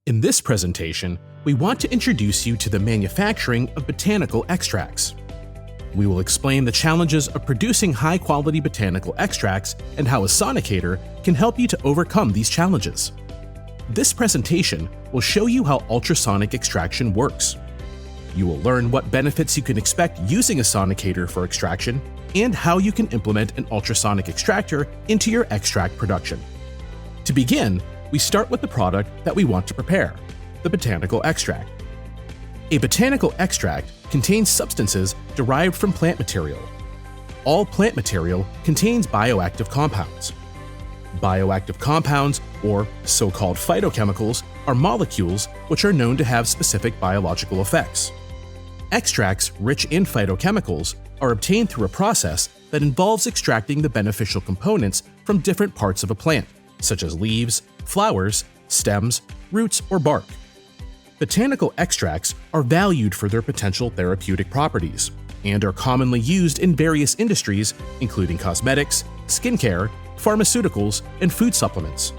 In this presentation, we want to introduce you to the manufacturing of botanical extracts. We will explain the challenges of producing high-quality botanical extracts and how a sonicator can help you to overcome these challenges. This presentation will show you how ultrasonic extraction works. You will learn what benefits you can expect using a sonicator for extraction and how you can implement an ultrasonic extractor into your extract production. To begin, we start with the product that we want to prepare, the botanical extract. A botanical extract contains substances derived from plant material. All plant material contains bioactive compounds. Bioactive compounds, or so-called phytochemicals, are molecules which are known to have specific biological effects. Extracts rich in phytochemicals are obtained through a process that involves extracting the beneficial components from different parts of a plant, such as leaves, flowers, stems, roots, or bark. Botanical extracts are valued for their potential therapeutic properties and are commonly used in various industries, including cosmetics, skincare, pharmaceuticals, and food supplements.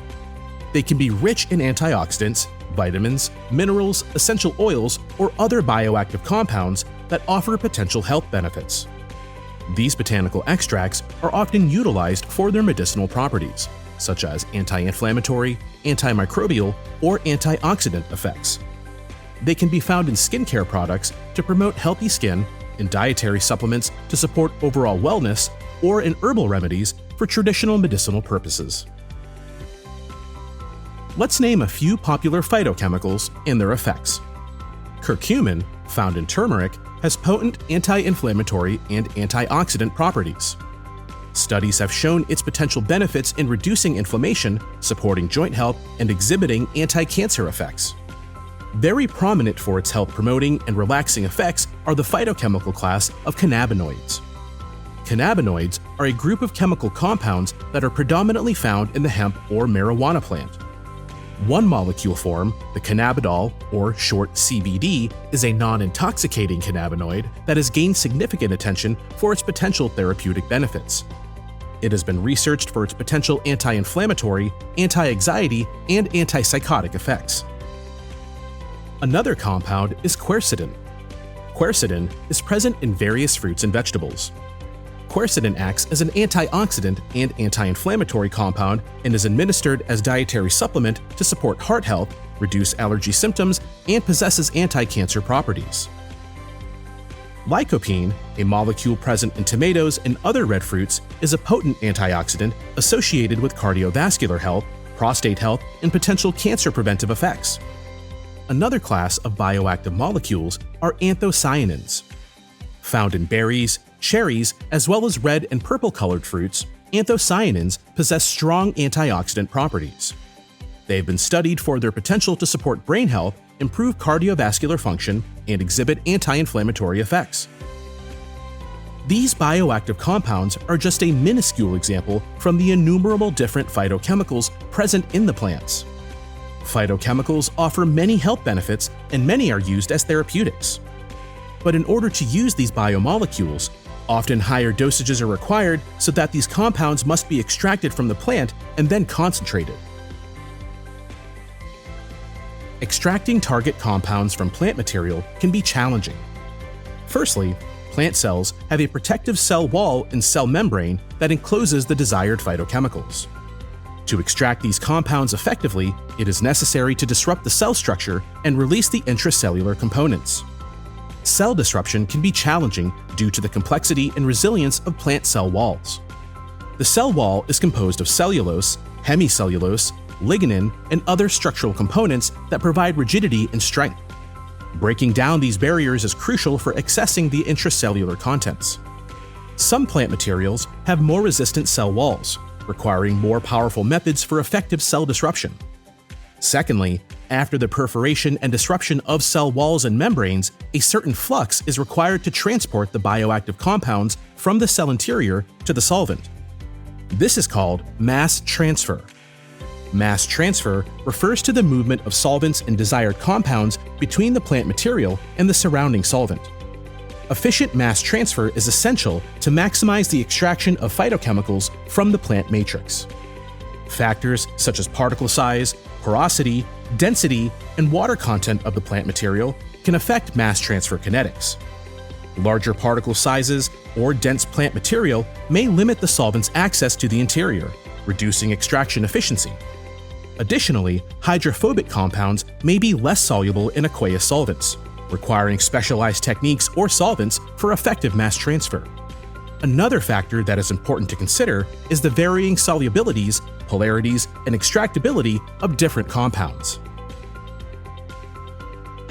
They can be rich in antioxidants, vitamins, minerals, essential oils, or other bioactive compounds that offer potential health benefits. These botanical extracts are often utilized for their medicinal properties, such as anti-inflammatory, antimicrobial, or antioxidant effects. They can be found in skincare products to promote healthy skin, in dietary supplements to support overall wellness, or in herbal remedies for traditional medicinal purposes. Let's name a few popular phytochemicals and their effects. Curcumin, found in turmeric, has potent anti-inflammatory and antioxidant properties. Studies have shown its potential benefits in reducing inflammation, supporting joint health, and exhibiting anti-cancer effects. Very prominent for its health-promoting and relaxing effects are the phytochemical class of cannabinoids. Cannabinoids are a group of chemical compounds that are predominantly found in the hemp or marijuana plant. One molecule form, the cannabidiol, or short CBD, is a non-intoxicating cannabinoid that has gained significant attention for its potential therapeutic benefits. It has been researched for its potential anti-inflammatory, anti-anxiety, and antipsychotic effects. Another compound is quercetin. Quercetin is present in various fruits and vegetables. Quercetin acts as an antioxidant and anti-inflammatory compound and is administered as dietary supplement to support heart health, reduce allergy symptoms, and possesses anti-cancer properties. Lycopene, a molecule present in tomatoes and other red fruits, is a potent antioxidant associated with cardiovascular health, prostate health, and potential cancer preventive effects. Another class of bioactive molecules are anthocyanins. Found in berries, cherries, as well as red and purple-colored fruits, anthocyanins possess strong antioxidant properties. They have been studied for their potential to support brain health, improve cardiovascular function, and exhibit anti-inflammatory effects. These bioactive compounds are just a minuscule example from the innumerable different phytochemicals present in the plants. Phytochemicals offer many health benefits, and many are used as therapeutics. But in order to use these biomolecules, often higher dosages are required so that these compounds must be extracted from the plant and then concentrated. Extracting target compounds from plant material can be challenging. Firstly, plant cells have a protective cell wall and cell membrane that encloses the desired phytochemicals. To extract these compounds effectively, it is necessary to disrupt the cell structure and release the intracellular components. Cell disruption can be challenging due to the complexity and resilience of plant cell walls. The cell wall is composed of cellulose, hemicellulose, lignin, and other structural components that provide rigidity and strength. Breaking down these barriers is crucial for accessing the intracellular contents. Some plant materials have more resistant cell walls, requiring more powerful methods for effective cell disruption. Secondly, after the perforation and disruption of cell walls and membranes, a certain flux is required to transport the bioactive compounds from the cell interior to the solvent. This is called mass transfer. Mass transfer refers to the movement of solvents and desired compounds between the plant material and the surrounding solvent. Efficient mass transfer is essential to maximize the extraction of phytochemicals from the plant matrix. Factors such as particle size, porosity, density, and water content of the plant material can affect mass transfer kinetics. Larger particle sizes or dense plant material may limit the solvent's access to the interior, reducing extraction efficiency. Additionally, hydrophobic compounds may be less soluble in aqueous solvents, requiring specialized techniques or solvents for effective mass transfer. Another factor that is important to consider is the varying solubilities, polarities, and extractability of different compounds.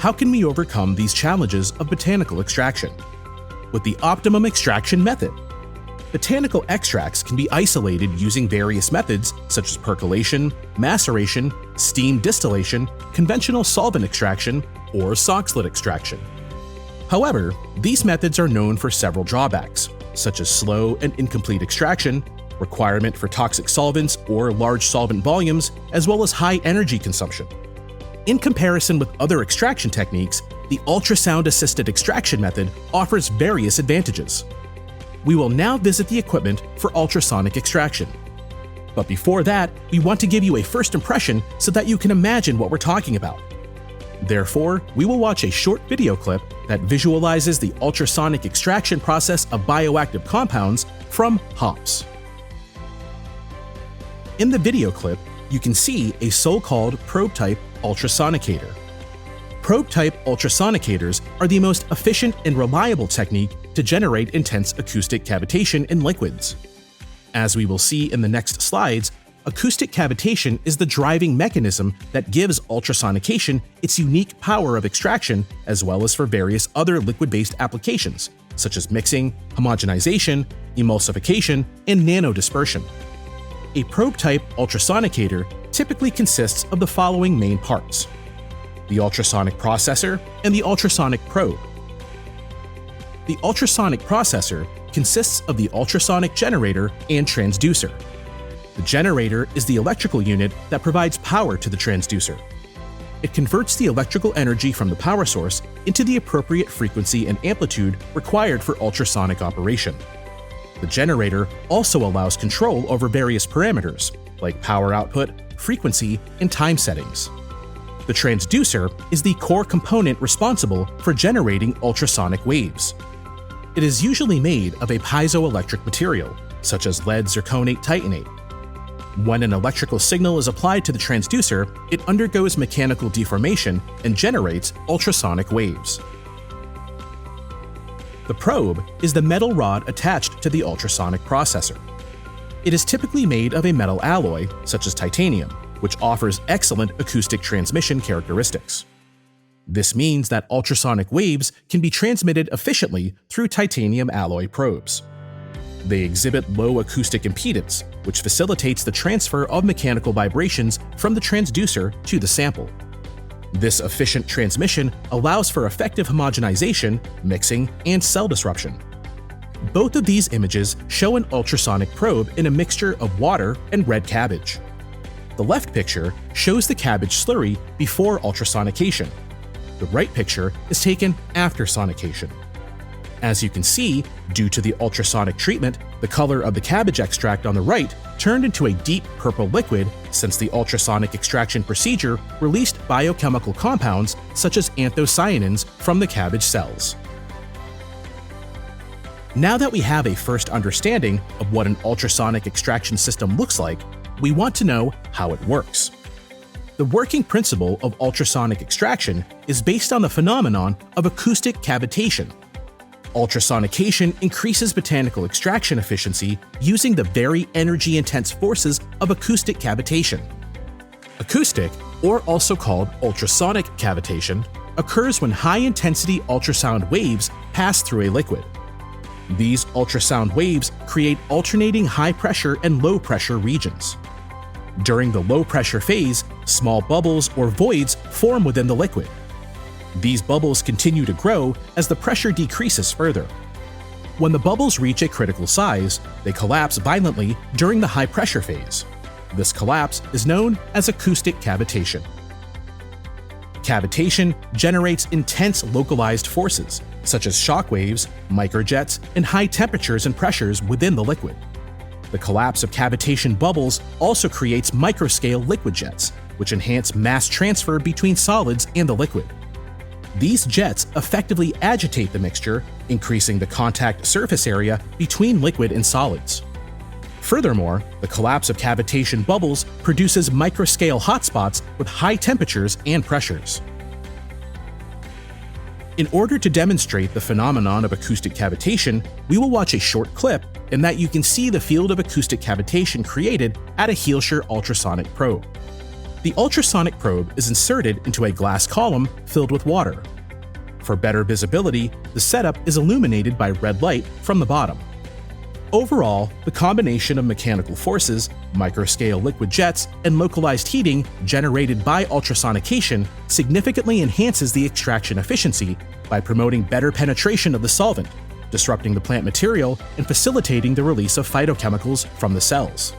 How can we overcome these challenges of botanical extraction? With the optimum extraction method. Botanical extracts can be isolated using various methods such as percolation, maceration, steam distillation, conventional solvent extraction, or sock slit extraction. However, these methods are known for several drawbacks, such as slow and incomplete extraction, requirement for toxic solvents or large solvent volumes, as well as high energy consumption. In comparison with other extraction techniques, the ultrasound-assisted extraction method offers various advantages. We will now visit the equipment for ultrasonic extraction. But before that, we want to give you a first impression so that you can imagine what we're talking about. Therefore, we will watch a short video clip that visualizes the ultrasonic extraction process of bioactive compounds from hops. In the video clip, you can see a so-called probe-type ultrasonicator. Probe-type ultrasonicators are the most efficient and reliable technique to generate intense acoustic cavitation in liquids. As we will see in the next slides, acoustic cavitation is the driving mechanism that gives ultrasonication its unique power of extraction, as well as for various other liquid-based applications, such as mixing, homogenization, emulsification, and nanodispersion. A probe-type ultrasonicator typically consists of the following main parts: the ultrasonic processor and the ultrasonic probe. The ultrasonic processor consists of the ultrasonic generator and transducer. The generator is the electrical unit that provides power to the transducer. It converts the electrical energy from the power source into the appropriate frequency and amplitude required for ultrasonic operation. The generator also allows control over various parameters, like power output, frequency, and time settings. The transducer is the core component responsible for generating ultrasonic waves. It is usually made of a piezoelectric material, such as lead zirconate titanate. When an electrical signal is applied to the transducer, it undergoes mechanical deformation and generates ultrasonic waves. The probe is the metal rod attached to the ultrasonic processor. It is typically made of a metal alloy, such as titanium, which offers excellent acoustic transmission characteristics. This means that ultrasonic waves can be transmitted efficiently through titanium alloy probes. They exhibit low acoustic impedance, which facilitates the transfer of mechanical vibrations from the transducer to the sample. This efficient transmission allows for effective homogenization, mixing, and cell disruption. Both of these images show an ultrasonic probe in a mixture of water and red cabbage. The left picture shows the cabbage slurry before ultrasonication. The right picture is taken after sonication. As you can see, due to the ultrasonic treatment, the color of the cabbage extract on the right turned into a deep purple liquid since the ultrasonic extraction procedure released biochemical compounds such as anthocyanins from the cabbage cells. Now that we have a first understanding of what an ultrasonic extraction system looks like, we want to know how it works. The working principle of ultrasonic extraction is based on the phenomenon of acoustic cavitation. Ultrasonication increases botanical extraction efficiency using the very energy-intense forces of acoustic cavitation. Acoustic, or also called ultrasonic cavitation, occurs when high-intensity ultrasound waves pass through a liquid. These ultrasound waves create alternating high-pressure and low-pressure regions. During the low-pressure phase, small bubbles or voids form within the liquid. These bubbles continue to grow as the pressure decreases further. When the bubbles reach a critical size, they collapse violently during the high-pressure phase. This collapse is known as acoustic cavitation. Cavitation generates intense localized forces, such as shock waves, microjets, and high temperatures and pressures within the liquid. The collapse of cavitation bubbles also creates microscale liquid jets, which enhance mass transfer between solids and the liquid. These jets effectively agitate the mixture, increasing the contact surface area between liquid and solids. Furthermore, the collapse of cavitation bubbles produces microscale hotspots with high temperatures and pressures. In order to demonstrate the phenomenon of acoustic cavitation, we will watch a short clip in that you can see the field of acoustic cavitation created at a Healshire ultrasonic probe. The ultrasonic probe is inserted into a glass column filled with water. For better visibility, the setup is illuminated by red light from the bottom. Overall, the combination of mechanical forces, microscale liquid jets, and localized heating generated by ultrasonication significantly enhances the extraction efficiency by promoting better penetration of the solvent, disrupting the plant material, and facilitating the release of phytochemicals from the cells.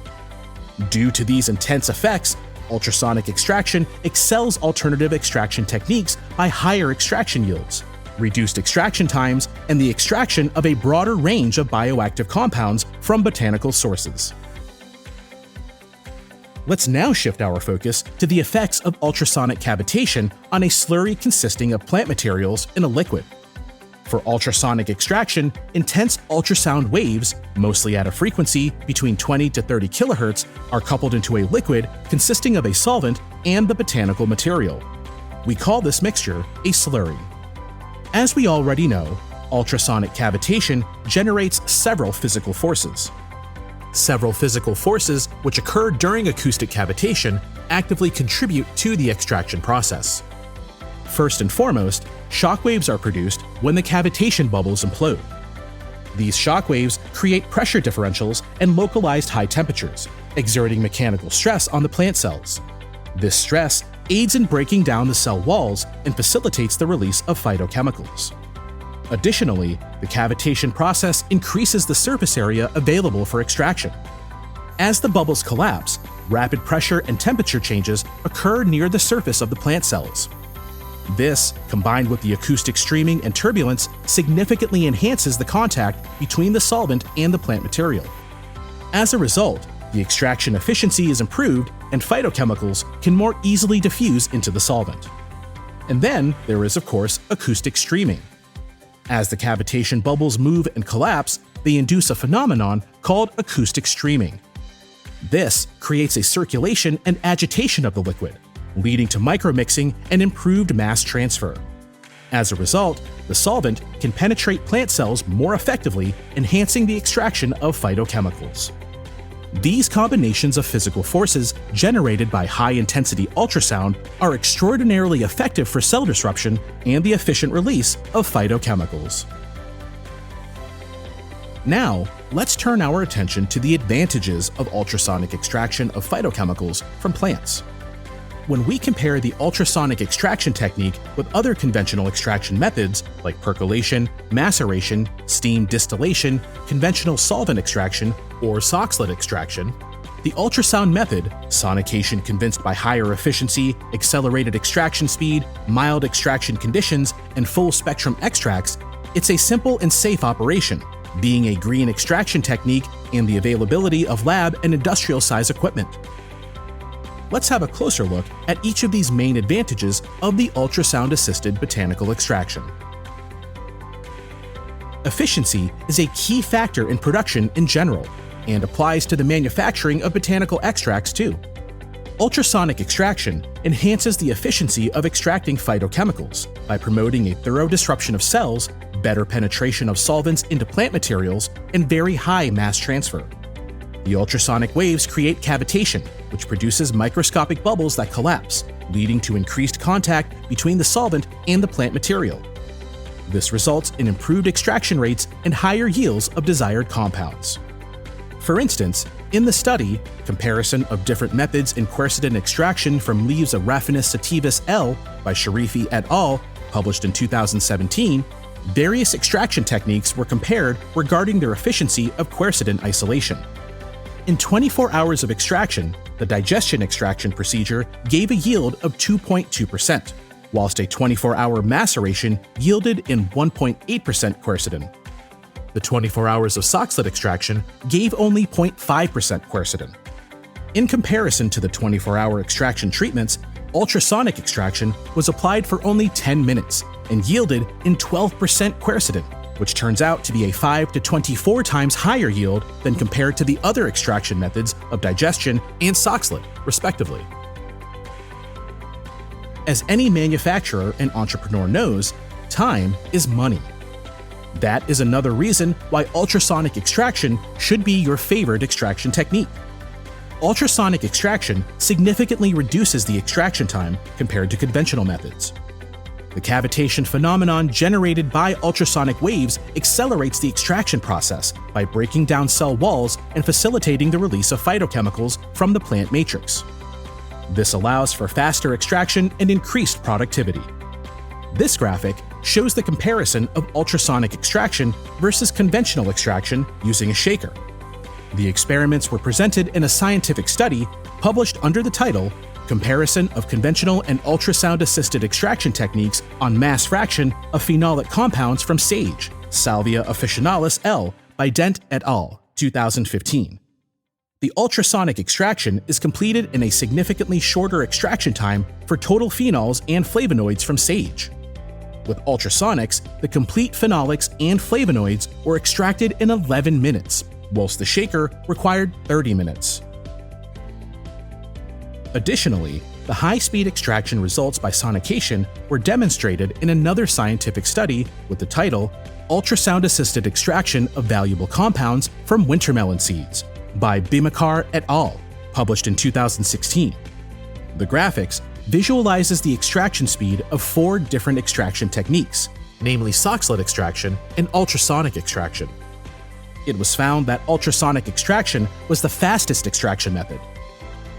Due to these intense effects, ultrasonic extraction excels alternative extraction techniques by higher extraction yields, reduced extraction times, and the extraction of a broader range of bioactive compounds from botanical sources. Let's now shift our focus to the effects of ultrasonic cavitation on a slurry consisting of plant materials in a liquid. For ultrasonic extraction, intense ultrasound waves, mostly at a frequency between 20 to 30 kHz, are coupled into a liquid consisting of a solvent and the botanical material. We call this mixture a slurry. As we already know, ultrasonic cavitation generates several physical forces. Several physical forces which occur during acoustic cavitation actively contribute to the extraction process. First and foremost, shock waves are produced when the cavitation bubbles implode. These shock waves create pressure differentials and localized high temperatures, exerting mechanical stress on the plant cells. This stress aids in breaking down the cell walls and facilitates the release of phytochemicals. Additionally, the cavitation process increases the surface area available for extraction. As the bubbles collapse, rapid pressure and temperature changes occur near the surface of the plant cells. This, combined with the acoustic streaming and turbulence, significantly enhances the contact between the solvent and the plant material. As a result, the extraction efficiency is improved and phytochemicals can more easily diffuse into the solvent. And then there is, of course, acoustic streaming. As the cavitation bubbles move and collapse, they induce a phenomenon called acoustic streaming. This creates a circulation and agitation of the liquid, leading to micromixing and improved mass transfer. As a result, the solvent can penetrate plant cells more effectively, enhancing the extraction of phytochemicals. These combinations of physical forces generated by high-intensity ultrasound are extraordinarily effective for cell disruption and the efficient release of phytochemicals. Now, let's turn our attention to the advantages of ultrasonic extraction of phytochemicals from plants. When we compare the ultrasonic extraction technique with other conventional extraction methods like percolation, maceration, steam distillation, conventional solvent extraction, or Soxhlet extraction, the ultrasound method, sonication convinced by higher efficiency, accelerated extraction speed, mild extraction conditions, and full-spectrum extracts, it's a simple and safe operation, being a green extraction technique and the availability of lab and industrial-size equipment. Let's have a closer look at each of these main advantages of the ultrasound-assisted botanical extraction. Efficiency is a key factor in production in general, and applies to the manufacturing of botanical extracts too. Ultrasonic extraction enhances the efficiency of extracting phytochemicals by promoting a thorough disruption of cells, better penetration of solvents into plant materials, and very high mass transfer. The ultrasonic waves create cavitation, which produces microscopic bubbles that collapse, leading to increased contact between the solvent and the plant material. This results in improved extraction rates and higher yields of desired compounds. For instance, in the study, Comparison of Different Methods in Quercetin Extraction from Leaves of Raphanus sativus L. by Sharifi et al., published in 2017, various extraction techniques were compared regarding their efficiency of quercetin isolation. In 24 hours of extraction, the digestion extraction procedure gave a yield of 2.2%, whilst a 24-hour maceration yielded in 1.8% quercetin. The 24 hours of Soxhlet extraction gave only 0.5% quercetin. In comparison to the 24-hour extraction treatments, ultrasonic extraction was applied for only 10 minutes and yielded in 12% quercetin, which turns out to be a 5 to 24 times higher yield than compared to the other extraction methods of digestion and Soxhlet, respectively. As any manufacturer and entrepreneur knows, time is money. That is another reason why ultrasonic extraction should be your favorite extraction technique. Ultrasonic extraction significantly reduces the extraction time compared to conventional methods. The cavitation phenomenon generated by ultrasonic waves accelerates the extraction process by breaking down cell walls and facilitating the release of phytochemicals from the plant matrix. This allows for faster extraction and increased productivity. This graphic shows the comparison of ultrasonic extraction versus conventional extraction using a shaker. The experiments were presented in a scientific study published under the title Comparison of Conventional and Ultrasound-Assisted Extraction Techniques on Mass Fraction of Phenolic Compounds from Sage, Salvia officinalis L. by Dent et al., 2015. The ultrasonic extraction is completed in a significantly shorter extraction time for total phenols and flavonoids from sage. With ultrasonics, the complete phenolics and flavonoids were extracted in 11 minutes, whilst the shaker required 30 minutes. Additionally, the high-speed extraction results by sonication were demonstrated in another scientific study with the title Ultrasound-Assisted Extraction of Valuable Compounds from Wintermelon Seeds by Bimakar et al., published in 2016. The graphics visualizes the extraction speed of 4 different extraction techniques, namely Soxhlet extraction and ultrasonic extraction. It was found that ultrasonic extraction was the fastest extraction method.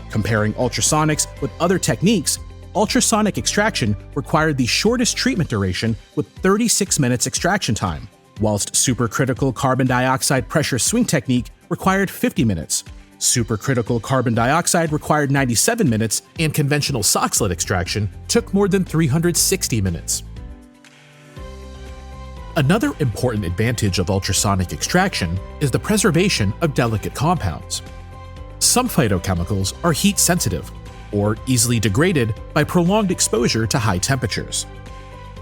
Comparing ultrasonics with other techniques, ultrasonic extraction required the shortest treatment duration with 36 minutes extraction time, whilst supercritical carbon dioxide pressure swing technique required 50 minutes. Supercritical carbon dioxide required 97 minutes, and conventional Soxhlet extraction took more than 360 minutes. Another important advantage of ultrasonic extraction is the preservation of delicate compounds. Some phytochemicals are heat sensitive or easily degraded by prolonged exposure to high temperatures.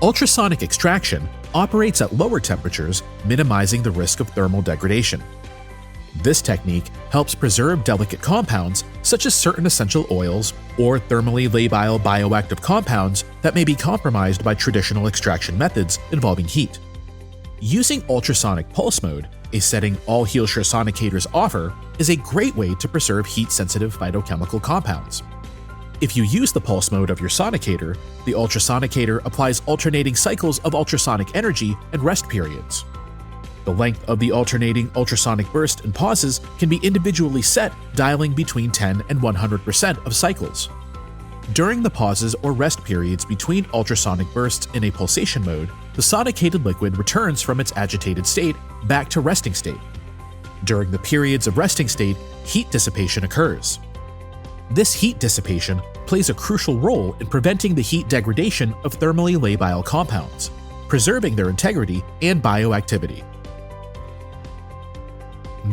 Ultrasonic extraction operates at lower temperatures, minimizing the risk of thermal degradation. This technique helps preserve delicate compounds such as certain essential oils or thermally labile bioactive compounds that may be compromised by traditional extraction methods involving heat. Using ultrasonic pulse mode, a setting all Healsure sonicators offer, is a great way to preserve heat-sensitive phytochemical compounds. If you use the pulse mode of your sonicator, the ultrasonicator applies alternating cycles of ultrasonic energy and rest periods. The length of the alternating ultrasonic burst and pauses can be individually set, dialing between 10 and 100% of cycles. During the pauses or rest periods between ultrasonic bursts in a pulsation mode, the sonicated liquid returns from its agitated state back to resting state. During the periods of resting state, heat dissipation occurs. This heat dissipation plays a crucial role in preventing the heat degradation of thermally labile compounds, preserving their integrity and bioactivity.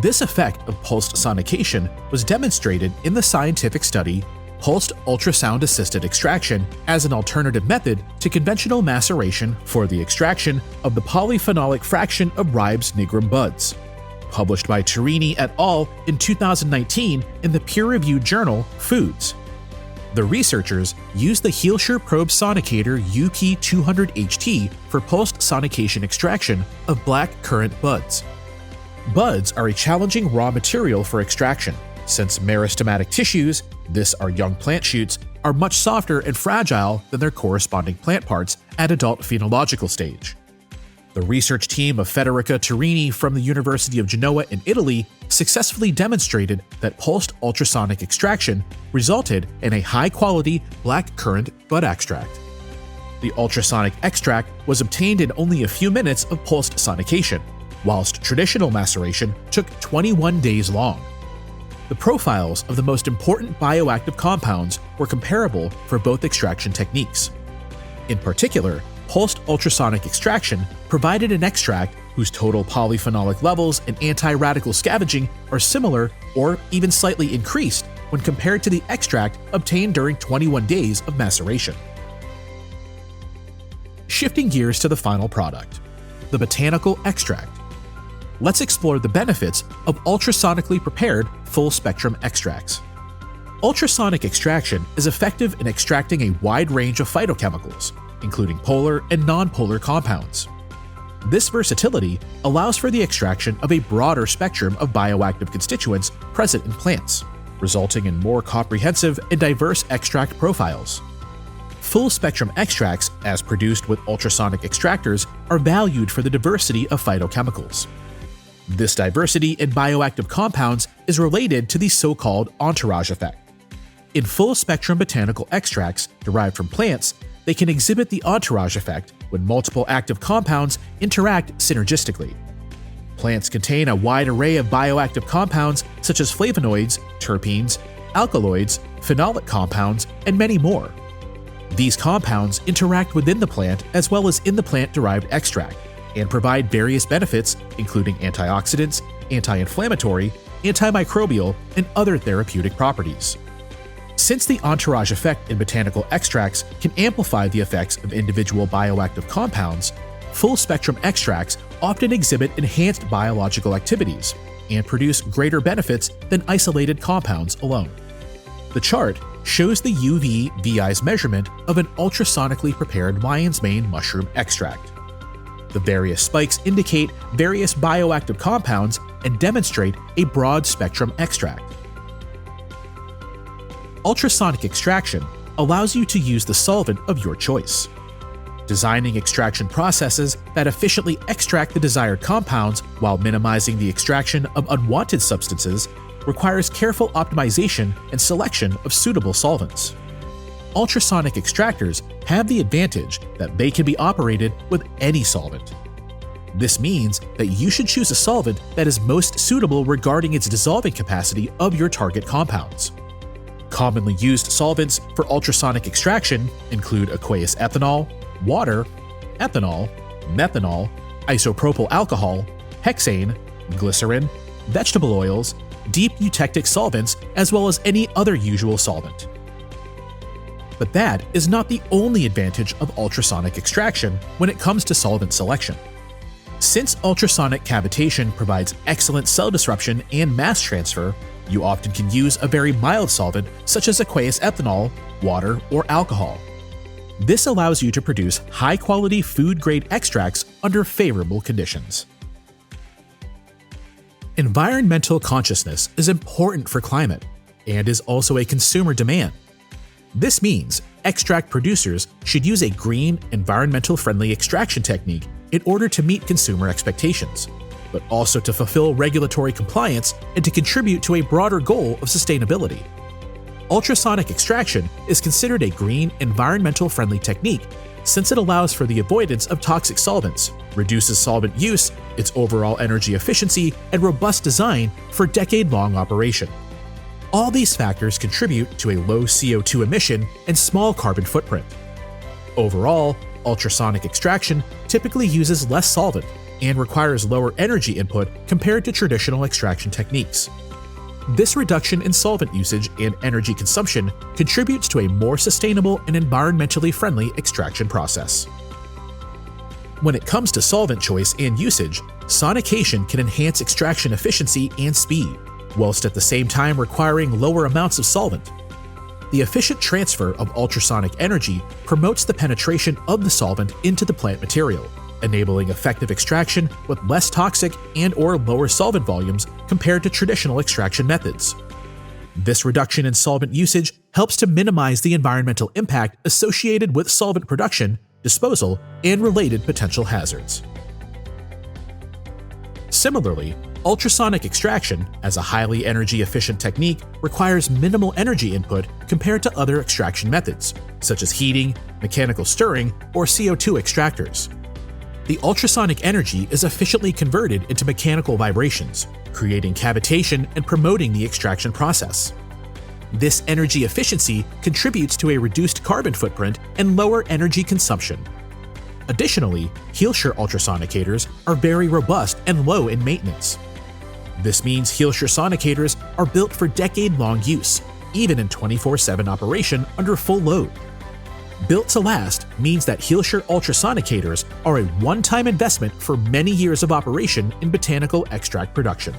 This effect of pulsed sonication was demonstrated in the scientific study Pulsed Ultrasound-Assisted Extraction as an alternative method to conventional maceration for the extraction of the polyphenolic fraction of ribes nigrum buds, published by Turini et al. In 2019 in the peer-reviewed journal Foods. The researchers used the Healsure Probe Sonicator UP200HT for pulsed sonication extraction of black currant buds. Buds are a challenging raw material for extraction, since meristematic tissues, this are young plant shoots, are much softer and fragile than their corresponding plant parts at adult phenological stage. The research team of Federica Turini from the University of Genoa in Italy successfully demonstrated that pulsed ultrasonic extraction resulted in a high-quality black currant bud extract. The ultrasonic extract was obtained in only a few minutes of pulsed sonication, whilst traditional maceration took 21 days long. The profiles of the most important bioactive compounds were comparable for both extraction techniques. In particular, pulsed ultrasonic extraction provided an extract whose total polyphenolic levels and anti-radical scavenging are similar or even slightly increased when compared to the extract obtained during 21 days of maceration. Shifting gears to the final product, the botanical extract. Let's explore the benefits of ultrasonically prepared full-spectrum extracts. Ultrasonic extraction is effective in extracting a wide range of phytochemicals, including polar and nonpolar compounds. This versatility allows for the extraction of a broader spectrum of bioactive constituents present in plants, resulting in more comprehensive and diverse extract profiles. Full-spectrum extracts, as produced with ultrasonic extractors, are valued for the diversity of phytochemicals. This diversity in bioactive compounds is related to the so-called entourage effect. In full-spectrum botanical extracts derived from plants, they can exhibit the entourage effect when multiple active compounds interact synergistically. Plants contain a wide array of bioactive compounds such as flavonoids, terpenes, alkaloids, phenolic compounds, and many more. These compounds interact within the plant as well as in the plant-derived extract and provide various benefits, including antioxidants, anti-inflammatory, antimicrobial, and other therapeutic properties. Since the entourage effect in botanical extracts can amplify the effects of individual bioactive compounds, full-spectrum extracts often exhibit enhanced biological activities and produce greater benefits than isolated compounds alone. The chart shows the UV-VI's measurement of an ultrasonically prepared lion's mane mushroom extract. The various spikes indicate various bioactive compounds and demonstrate a broad-spectrum extract. Ultrasonic extraction allows you to use the solvent of your choice. Designing extraction processes that efficiently extract the desired compounds while minimizing the extraction of unwanted substances requires careful optimization and selection of suitable solvents. Ultrasonic extractors have the advantage that they can be operated with any solvent. This means that you should choose a solvent that is most suitable regarding its dissolving capacity of your target compounds. Commonly used solvents for ultrasonic extraction include aqueous ethanol, water, ethanol, methanol, isopropyl alcohol, hexane, glycerin, vegetable oils, deep eutectic solvents, as well as any other usual solvent. But that is not the only advantage of ultrasonic extraction when it comes to solvent selection. Since ultrasonic cavitation provides excellent cell disruption and mass transfer, you often can use a very mild solvent such as aqueous ethanol, water, or alcohol. This allows you to produce high-quality food-grade extracts under favorable conditions. Environmental consciousness is important for climate and is also a consumer demand. This means extract producers should use a green, environmental-friendly extraction technique in order to meet consumer expectations, but also to fulfill regulatory compliance and to contribute to a broader goal of sustainability. Ultrasonic extraction is considered a green, environmental-friendly technique since it allows for the avoidance of toxic solvents, reduces solvent use, its overall energy efficiency, and robust design for decade-long operation. All these factors contribute to a low CO2 emission and small carbon footprint. Overall, ultrasonic extraction typically uses less solvent and requires lower energy input compared to traditional extraction techniques. This reduction in solvent usage and energy consumption contributes to a more sustainable and environmentally friendly extraction process. When it comes to solvent choice and usage, sonication can enhance extraction efficiency and speed, whilst at the same time requiring lower amounts of solvent. The efficient transfer of ultrasonic energy promotes the penetration of the solvent into the plant material, enabling effective extraction with less toxic and/or lower solvent volumes compared to traditional extraction methods. This reduction in solvent usage helps to minimize the environmental impact associated with solvent production, disposal, and related potential hazards. Similarly, ultrasonic extraction, as a highly energy-efficient technique, requires minimal energy input compared to other extraction methods, such as heating, mechanical stirring, or CO2 extractors. The ultrasonic energy is efficiently converted into mechanical vibrations, creating cavitation and promoting the extraction process. This energy efficiency contributes to a reduced carbon footprint and lower energy consumption. Additionally, Healshire ultrasonicators are very robust and low in maintenance. This means Healshire sonicators are built for decade-long use, even in 24/7 operation under full load. Built to last means that Healshire ultrasonicators are a one-time investment for many years of operation in botanical extract production.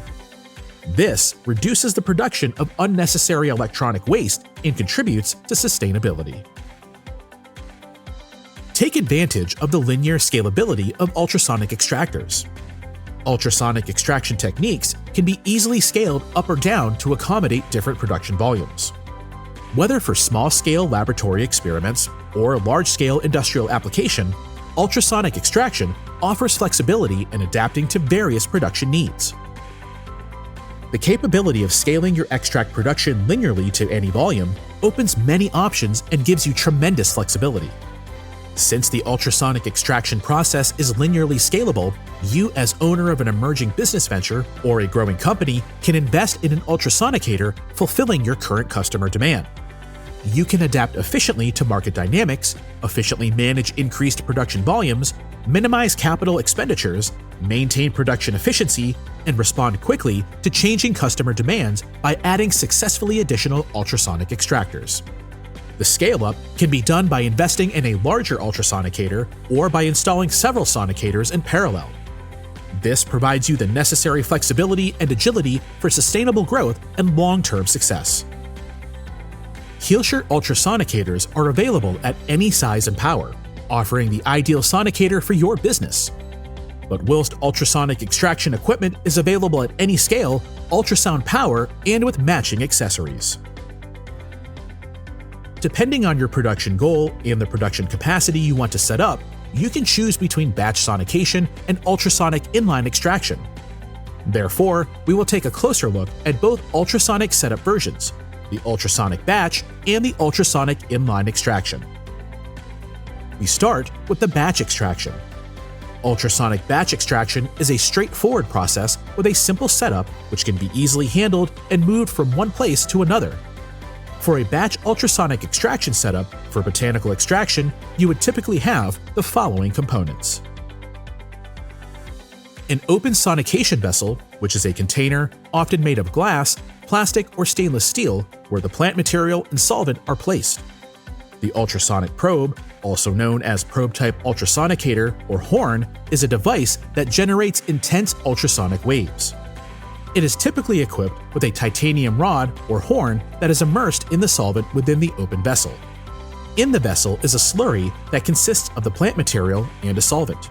This reduces the production of unnecessary electronic waste and contributes to sustainability. Take advantage of the linear scalability of ultrasonic extractors. Ultrasonic extraction techniques can be easily scaled up or down to accommodate different production volumes. Whether for small-scale laboratory experiments or large-scale industrial application, ultrasonic extraction offers flexibility in adapting to various production needs. The capability of scaling your extract production linearly to any volume opens many options and gives you tremendous flexibility. Since the ultrasonic extraction process is linearly scalable, you as owner of an emerging business venture or a growing company can invest in an ultrasonicator fulfilling your current customer demand. You can adapt efficiently to market dynamics, efficiently manage increased production volumes, minimize capital expenditures, maintain production efficiency, and respond quickly to changing customer demands by adding successfully additional ultrasonic extractors. The scale-up can be done by investing in a larger ultrasonicator or by installing several sonicators in parallel. This provides you the necessary flexibility and agility for sustainable growth and long-term success. Healshire ultrasonicators are available at any size and power, offering the ideal sonicator for your business. But whilst ultrasonic extraction equipment is available at any scale, ultrasound power, and with matching accessories. Depending on your production goal and the production capacity you want to set up, you can choose between batch sonication and ultrasonic inline extraction. Therefore, we will take a closer look at both ultrasonic setup versions, the ultrasonic batch and the ultrasonic inline extraction. We start with the batch extraction. Ultrasonic batch extraction is a straightforward process with a simple setup which can be easily handled and moved from one place to another. For a batch ultrasonic extraction setup for botanical extraction, you would typically have the following components. An open sonication vessel, which is a container often made of glass, plastic, or stainless steel, where the plant material and solvent are placed. The ultrasonic probe, also known as probe-type ultrasonicator or horn, is a device that generates intense ultrasonic waves. It is typically equipped with a titanium rod or horn that is immersed in the solvent within the open vessel. In the vessel is a slurry that consists of the plant material and a solvent.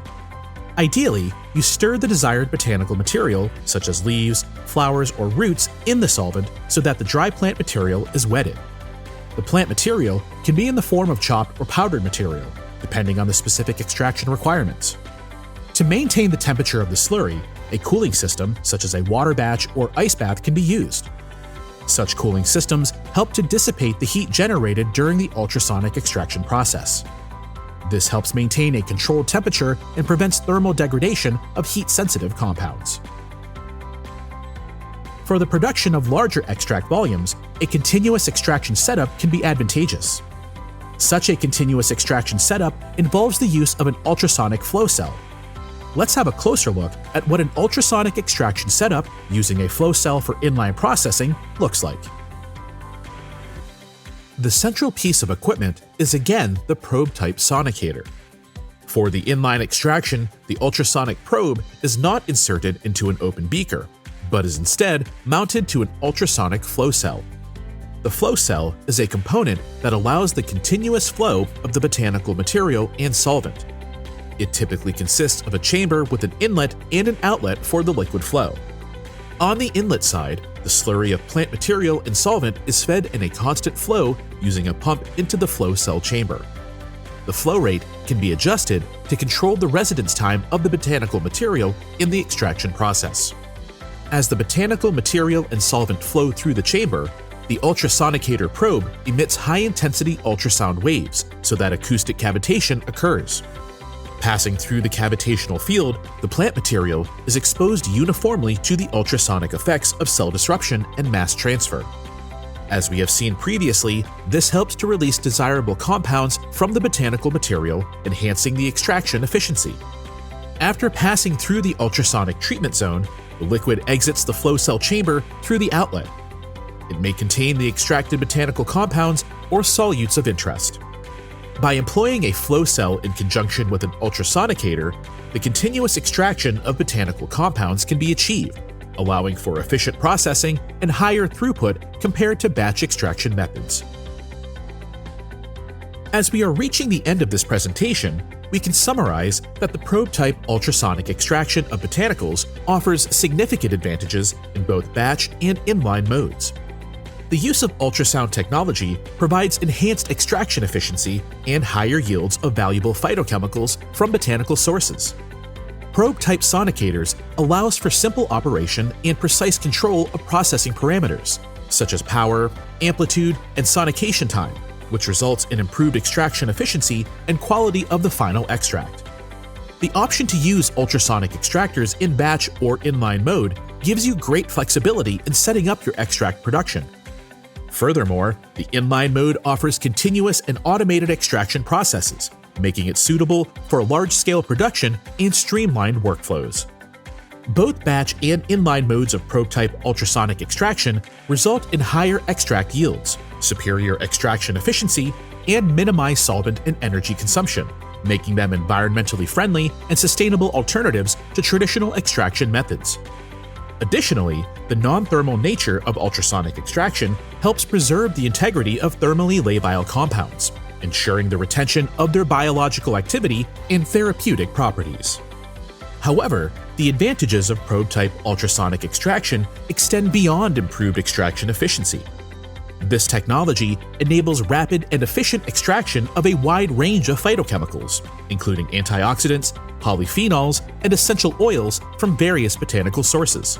Ideally, you stir the desired botanical material, such as leaves, flowers, or roots, in the solvent so that the dry plant material is wetted. The plant material can be in the form of chopped or powdered material, depending on the specific extraction requirements. To maintain the temperature of the slurry, a cooling system, such as a water batch or ice bath, can be used. Such cooling systems help to dissipate the heat generated during the ultrasonic extraction process. This helps maintain a controlled temperature and prevents thermal degradation of heat-sensitive compounds. For the production of larger extract volumes, a continuous extraction setup can be advantageous. Such a continuous extraction setup involves the use of an ultrasonic flow cell. Let's have a closer look at what an ultrasonic extraction setup using a flow cell for inline processing looks like. The central piece of equipment is again the probe-type sonicator. For the inline extraction, the ultrasonic probe is not inserted into an open beaker, but is instead mounted to an ultrasonic flow cell. The flow cell is a component that allows the continuous flow of the botanical material and solvent. It typically consists of a chamber with an inlet and an outlet for the liquid flow. On the inlet side, the slurry of plant material and solvent is fed in a constant flow using a pump into the flow cell chamber. The flow rate can be adjusted to control the residence time of the botanical material in the extraction process. As the botanical material and solvent flow through the chamber, the ultrasonicator probe emits high-intensity ultrasound waves so that acoustic cavitation occurs. Passing through the cavitational field, the plant material is exposed uniformly to the ultrasonic effects of cell disruption and mass transfer. As we have seen previously, this helps to release desirable compounds from the botanical material, enhancing the extraction efficiency. After passing through the ultrasonic treatment zone, the liquid exits the flow cell chamber through the outlet. It may contain the extracted botanical compounds or solutes of interest. By employing a flow cell in conjunction with an ultrasonicator, the continuous extraction of botanical compounds can be achieved, allowing for efficient processing and higher throughput compared to batch extraction methods. As we are reaching the end of this presentation, we can summarize that the probe-type ultrasonic extraction of botanicals offers significant advantages in both batch and inline modes. The use of ultrasound technology provides enhanced extraction efficiency and higher yields of valuable phytochemicals from botanical sources. Probe-type sonicators allows for simple operation and precise control of processing parameters, such as power, amplitude, and sonication time, which results in improved extraction efficiency and quality of the final extract. The option to use ultrasonic extractors in batch or inline mode gives you great flexibility in setting up your extract production. Furthermore, the inline mode offers continuous and automated extraction processes, making it suitable for large-scale production and streamlined workflows. Both batch and inline modes of probe-type ultrasonic extraction result in higher extract yields, superior extraction efficiency, and minimize solvent and energy consumption, making them environmentally friendly and sustainable alternatives to traditional extraction methods. Additionally, the non-thermal nature of ultrasonic extraction helps preserve the integrity of thermally labile compounds, ensuring the retention of their biological activity and therapeutic properties. However, the advantages of probe-type ultrasonic extraction extend beyond improved extraction efficiency. This technology enables rapid and efficient extraction of a wide range of phytochemicals, including antioxidants, polyphenols, and essential oils from various botanical sources.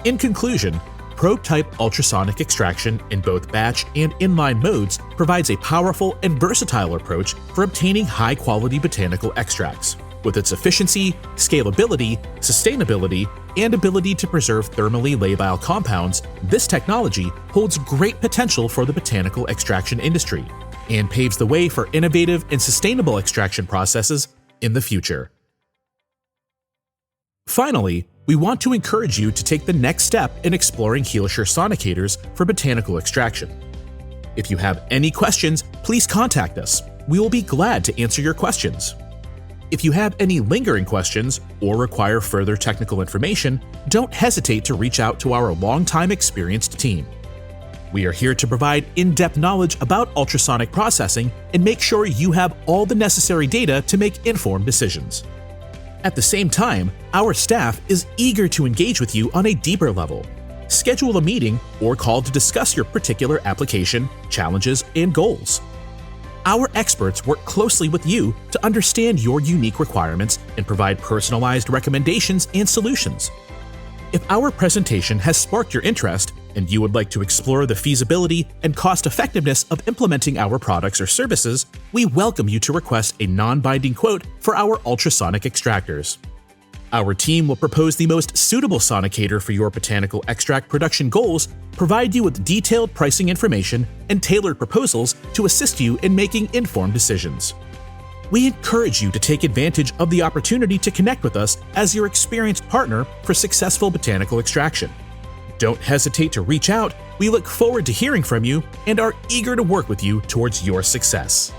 In conclusion, probe-type ultrasonic extraction in both batch and inline modes provides a powerful and versatile approach for obtaining high-quality botanical extracts. With its efficiency, scalability, sustainability, and ability to preserve thermally labile compounds, this technology holds great potential for the botanical extraction industry and paves the way for innovative and sustainable extraction processes in the future. Finally, we want to encourage you to take the next step in exploring Healisure sonicators for botanical extraction. If you have any questions, please contact us. We will be glad to answer your questions. If you have any lingering questions or require further technical information, don't hesitate to reach out to our longtime experienced team. We are here to provide in-depth knowledge about ultrasonic processing and make sure you have all the necessary data to make informed decisions. At the same time, our staff is eager to engage with you on a deeper level. Schedule a meeting or call to discuss your particular application, challenges, and goals. Our experts work closely with you to understand your unique requirements and provide personalized recommendations and solutions. If our presentation has sparked your interest and you would like to explore the feasibility and cost-effectiveness of implementing our products or services, we welcome you to request a non-binding quote for our ultrasonic extractors. Our team will propose the most suitable sonicator for your botanical extract production goals, provide you with detailed pricing information, and tailored proposals to assist you in making informed decisions. We encourage you to take advantage of the opportunity to connect with us as your experienced partner for successful botanical extraction. Don't hesitate to reach out. We look forward to hearing from you and are eager to work with you towards your success.